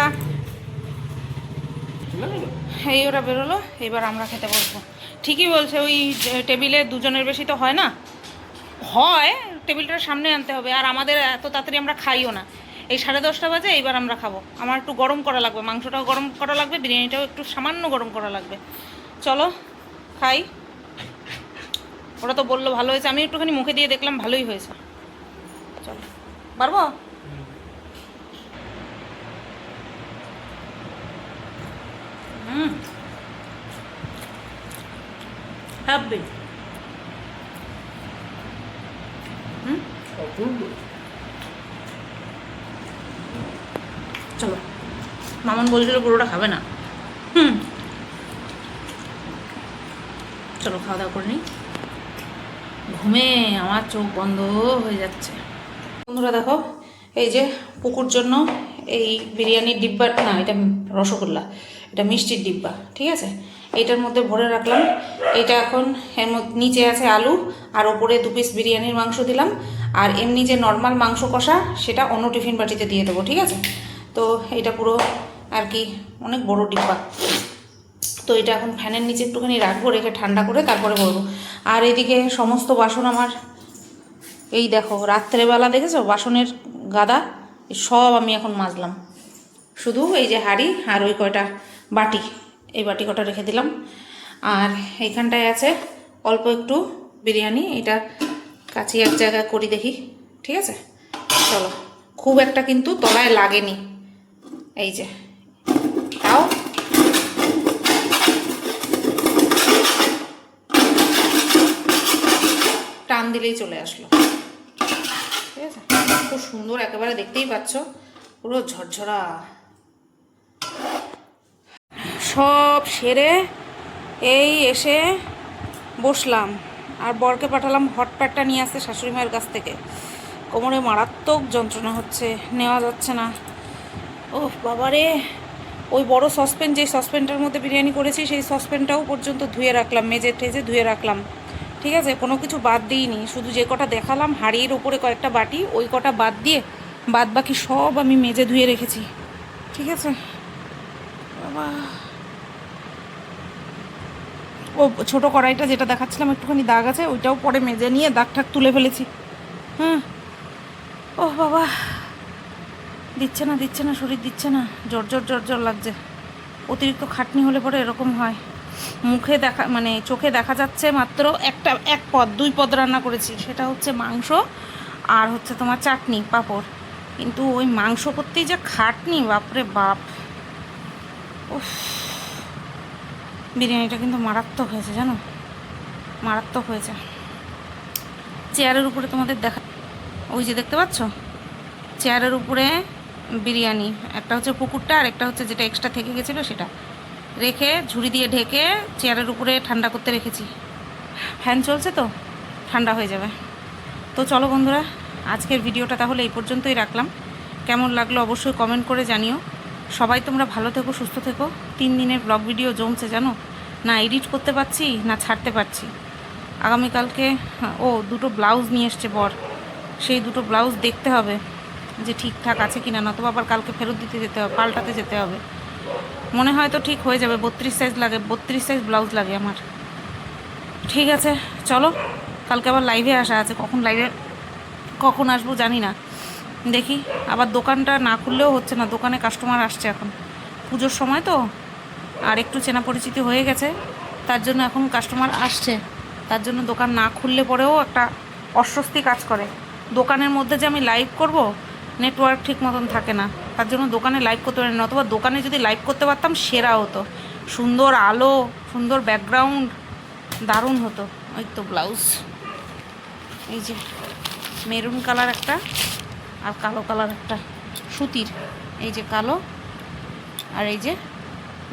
এই ওরা বেরোলো, এবার আমরা খেতে বসবো। ঠিকই বলছে, ওই টেবিলে দুজনের বেশি তো হয় না, হয় টেবিলটার সামনে আনতে হবে। আর আমাদের এত তাড়াতাড়ি আমরা খাইও না, এই 10:30 বাজে। এইবার আমরা খাবো। আমার একটু গরম করা লাগবে, মাংসটাও গরম করা লাগবে, বিরিয়ানিটাও একটু সামান্য গরম করা লাগবে। চলো খাই। ওরা তো বললো ভালো হয়েছে, আমি একটুখানি মুখে দিয়ে দেখলাম ভালোই হয়েছে। চলো, পারবো? হ্যাপি। চলো, মামন বলছিল পুরোটা খাবে না। চলো খাওয়া দাওয়া করে নিই, ঘুমে আমার চোখ বন্ধ হয়ে যাচ্ছে। বন্ধুরা দেখো, এই যে পুকুর জন্য এই বিরিয়ানির ডিব্বা, না এটা রসগোল্লা, এটা মিষ্টির ডিব্বা, ঠিক আছে। এইটার মধ্যে ভরে রাখলাম। এটা এখন এর মধ্যে নিচে আছে আলু, আর ওপরে 2 পিস বিরিয়ানির মাংস দিলাম। আর এমনি যে নর্মাল মাংস কষা, সেটা অন্য টিফিন বাটিতে দিয়ে দেবো, ঠিক আছে। তো এটা পুরো আর কি অনেক বড় ডিব্বা। তো এটা এখন ফ্যানের নিচে একটুখানি রাখবো, রেখে ঠান্ডা করে তারপরে করবো। আর এদিকে সমস্ত বাসন আমার, এই দেখো রাত্রেবেলা দেখেছো বাসনের গাদা, সব আমি এখন মাজলাম। শুধু এই যে হাঁড়ি আর ওই কয়টা বাটি, এই বাটি কটা রেখে দিলাম। আর এইখানটায় আছে অল্প একটু বিরিয়ানি, এটা কাছে এক জায়গায় করি দেখি, ঠিক আছে। চলো, খুব একটা কিন্তু তলায় লাগেনি, এই যে তাও টান দিলেই চলে আসলো, ঠিক আছে। খুব সুন্দর একেবারে, দেখতেই পাচ্ছ পুরো ঝরঝরা। সব সেরে এই এসে বসলাম, আর বরকে পাঠালাম হট প্যাডটা নিয়ে আসতে শাশুড়ি মায়ের কাছ থেকে। কোমরে মারাত্মক যন্ত্রণা হচ্ছে, নেওয়া যাচ্ছে না। ও বাবারে, ওই বড় সসপ্যান, যে সসপ্যানটার মধ্যে বিরিয়ানি করেছি সেই সসপ্যানটাও পর্যন্ত ধুয়ে রাখলাম, মেজে টেজে ধুয়ে রাখলাম, ঠিক আছে, কোনো কিছু বাদ দিইনি। শুধু যে কটা দেখালাম হাঁড়ির ওপরে কয়েকটা বাটি, ওই কটা বাদ দিয়ে বাদ বাকি সব আমি মেজে ধুয়ে রেখেছি, ঠিক আছে। বাবা, ও ছোটো কড়াইটা যেটা দেখাচ্ছিলাম একটুখানি দাগ আছে, ওইটাও পরে মেজে নিয়ে দাগ ঠাক তুলে ফেলেছি। হ্যাঁ, ও বাবা, দিচ্ছে না শরীর দিচ্ছে না, জ্বর লাগছে। অতিরিক্ত খাটনি হলে পরে এরকম হয়। মুখে দেখা মানে চোখে দেখা যাচ্ছে মাত্র এক পদ, 2 পদ রান্না করেছি, সেটা হচ্ছে মাংস আর হচ্ছে তোমার চাটনি পাঁপড়, কিন্তু ওই মাংস করতেই যে খাটনি, বাপরে বাপ। উফ, বিরিয়ানিটা কিন্তু মারাত্মক হয়েছে জানো, মারাত্মক হয়েছে। চেয়ারের উপরে তোমাদের দেখা, ওই যে দেখতে পাচ্ছ চেয়ারের উপরে বিরিয়ানি, একটা হচ্ছে পুকুরটা আর একটা হচ্ছে যেটা এক্সট্রা থেকে গেছিলো সেটা রেখে ঝুড়ি দিয়ে ঢেকে চেয়ারের উপরে ঠান্ডা করতে রেখেছি। ফ্যান চলছে তো ঠান্ডা হয়ে যাবে। তো চলো বন্ধুরা, আজকের ভিডিওটা তাহলে এই পর্যন্তই রাখলাম। কেমন লাগলো অবশ্যই কমেন্ট করে জানিও। সবাই তোমরা ভালো থেকো, সুস্থ থেকো। 3 দিনের ব্লগ ভিডিও জমছে জানো, না এডিট করতে পারছি না ছাড়তে পারছি। আগামীকালকে ও 2টো ব্লাউজ নিয়ে এসছে বর, সেই 2টো ব্লাউজ দেখতে হবে যে ঠিকঠাক আছে কিনা, নতুবা আবার কালকে ফেরত দিতে যেতে হবে, পাল্টাতে যেতে হবে। মনে হয় তো ঠিক হয়ে যাবে, 32 সাইজ লাগে, 32 সাইজ ব্লাউজ লাগে আমার। ঠিক আছে চলো, কালকে আবার লাইভে আসা আছে, কখন আসবো জানি না, দেখি। আবার দোকানটা না খুললেও হচ্ছে না, দোকানে কাস্টমার আসছে এখন, পুজোর সময় তো, আর একটু চেনা পরিচিতি হয়ে গেছে, তার জন্য এখন কাস্টমার আসছে, তার জন্য দোকান না খুললে পরেও একটা অস্বস্তি কাজ করে। দোকানের মধ্যে যে আমি লাইভ করব, নেটওয়ার্ক ঠিক মতন থাকে না, তার জন্য দোকানে লাইভ করতে পারি না। অথবা দোকানে যদি লাইভ করতে পারতাম সেরা হতো, সুন্দর আলো, সুন্দর ব্যাকগ্রাউন্ড, দারুণ হতো। ওই তো ব্লাউজ, এই যে মেরুন কালার একটা আর কালো কালার একটা সুতির, এই যে কালো আর এই যে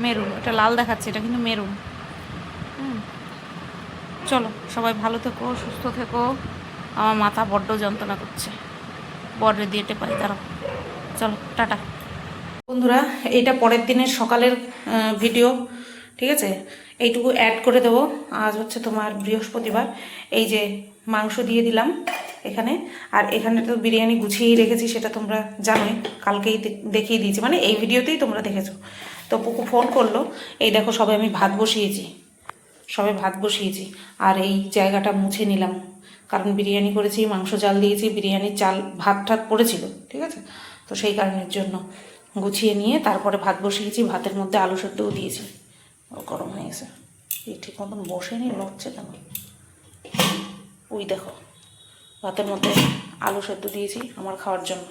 মেরুন, এটা লাল দেখাচ্ছে, এটা কিন্তু মেরুন। চলো সবাই ভালো থেকো, সুস্থ থেকো। আমার মাথা বড্ড যন্ত্রণা করছে, বর্ডে দিয়ে টেপাই, দাঁড়াও। চলো টাটা বন্ধুরা, এইটা পরের দিনের সকালের ভিডিও, ঠিক আছে, এইটুকু অ্যাড করে দেবো। আজ হচ্ছে তোমার বৃহস্পতিবার, এই যে মাংস দিয়ে দিলাম এখানে, আর এখানে তো বিরিয়ানি গুছিয়েই রেখেছি, সেটা তোমরা জানোই, কালকেই দেখিয়ে দিয়েছি, মানে এই ভিডিওতেই তোমরা দেখেছো। তো পুকু ফোন করলো, এই দেখো সবে আমি ভাত বসিয়েছি, আর এই জায়গাটা মুছে নিলাম, কারণ বিরিয়ানি করেছি, মাংস জাল দিয়েছি, বিরিয়ানির চাল ভাত ঠাত পড়েছিল, ঠিক আছে, তো সেই কারণের জন্য গুছিয়ে নিয়ে তারপরে ভাত বসিয়েছি, ভাতের মধ্যে আলু সেদ্ধও দিয়েছি। গরম হয়ে গেছে, এই ঠিক মতন বসেনি, লড়ছে কেন, ওই দেখো ভাতের মধ্যে আলু সেদ্ধ দিয়েছি আমার খাওয়ার জন্য।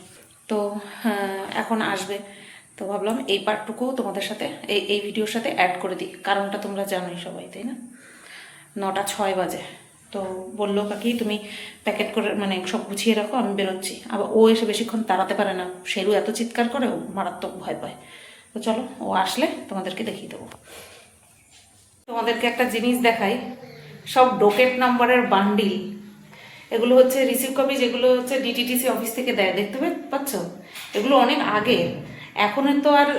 তো এখন আসবে, তো ভাবলাম এই পার্টটুকুও তোমাদের সাথে এই ভিডিওর সাথে অ্যাড করে দিই, কারণটা তোমরা জানোই সবাই, তাই না। 9টা 6 বাজে, তো বললো কাকি তুমি প্যাকেট করে মানে সব গুছিয়ে রাখো, আমি বেরোচ্ছি। আবার ও এসে বেশিক্ষণ তাড়াতে পারে না, শেরু এত চিৎকার করে, ও মারাত্মক ভয় পায়। তো চলো, ও আসলে তোমাদেরকে দেখিয়ে দেবো। তোমাদেরকে একটা জিনিস দেখাই, সব ডোকেট নাম্বারের বান্ডিল, এগুলো হচ্ছে রিসিভ কপি, যেগুলো হচ্ছে ডিটিটিসি অফিস থেকে দেয়, দেখতে পাচ্ছ, এগুলো অনেক আগে। এখন তো আর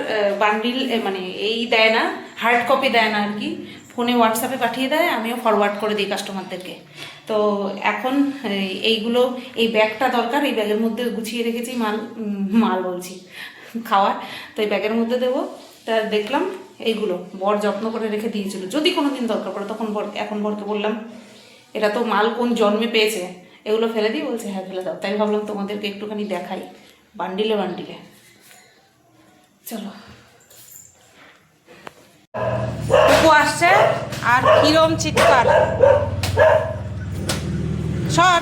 বান্ডিল মানে এই দেয় না, হার্ড কপি দেয় না আর কি, ফোনে হোয়াটসঅ্যাপে পাঠিয়ে দেয়, আমিও ফরওয়ার্ড করে দিই কাস্টমারদেরকে। তো এখন এইগুলো, এই ব্যাগটা দরকার, এই ব্যাগের মধ্যে গুছিয়ে রেখেছি মাল বলছি খাওয়ার, তো এই ব্যাগের মধ্যে দেবো। তা দেখলাম এইগুলো বর যত্ন করে রেখে দিয়েছিল, যদি কোনো দিন দরকার পড়ে তখন এখন বরকে বললাম এটা তো মাল কোন জন্মে পেয়েছে, এগুলো ফেলে দিই, বলছে হ্যাঁ ফেলে দাও। তাই ভাবলাম তোমাদেরকে একটুখানি দেখাই বান্ডিলে বান্ডিলে। চলো, টুকু আসছে আর কিরম চিৎকার, সর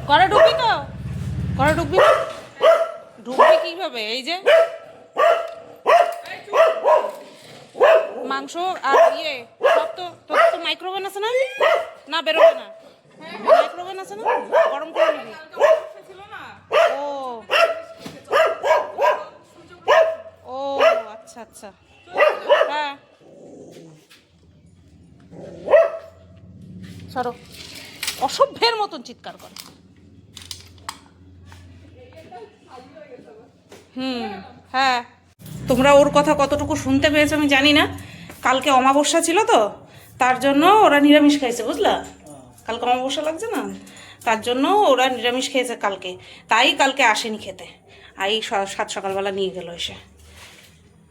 ঘরে ঢুকবি তো, ঘরে ঢুকবি না, ঢুকবি কিভাবে, এই যে মাংস আর সব তো, তোর তো মাইক্রোওভেন আছে না, না বেরোবে না, মাইক্রোওভেন আছে না, গরম করে নিবি। ও আচ্ছা আচ্ছা, হ্যাঁ সরো, অসভ্যের মতন চিৎকার করে। হ্যাঁ, তোমরা ওর কথা কতটুকু শুনতে পেয়েছো আমি জানি না। কালকে অমাবস্যা ছিল তো, তার জন্য ওরা নিরামিষ খাইছে, বুঝলা? কালকে অমাবস্যা লাগছে না, তার জন্য ওরা নিরামিষ খেয়েছে কালকে, তাই কালকে আসেনি খেতে। এই সাত সকালবেলা নিয়ে গেল এসে,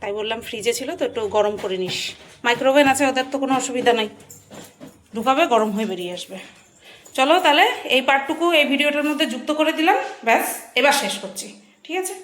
তাই বললাম ফ্রিজে ছিল তো একটু গরম করে নিস। মাইক্রোওভেন আছে, ওদের তো কোনো অসুবিধা নাই, ঢুকাবে গরম হয়ে বেরিয়ে আসবে। চলো তাহলে এই পার্টটুকু এই ভিডিওটার মধ্যে যুক্ত করে দিলাম, ব্যাস এবার শেষ করছি, ঠিক আছে?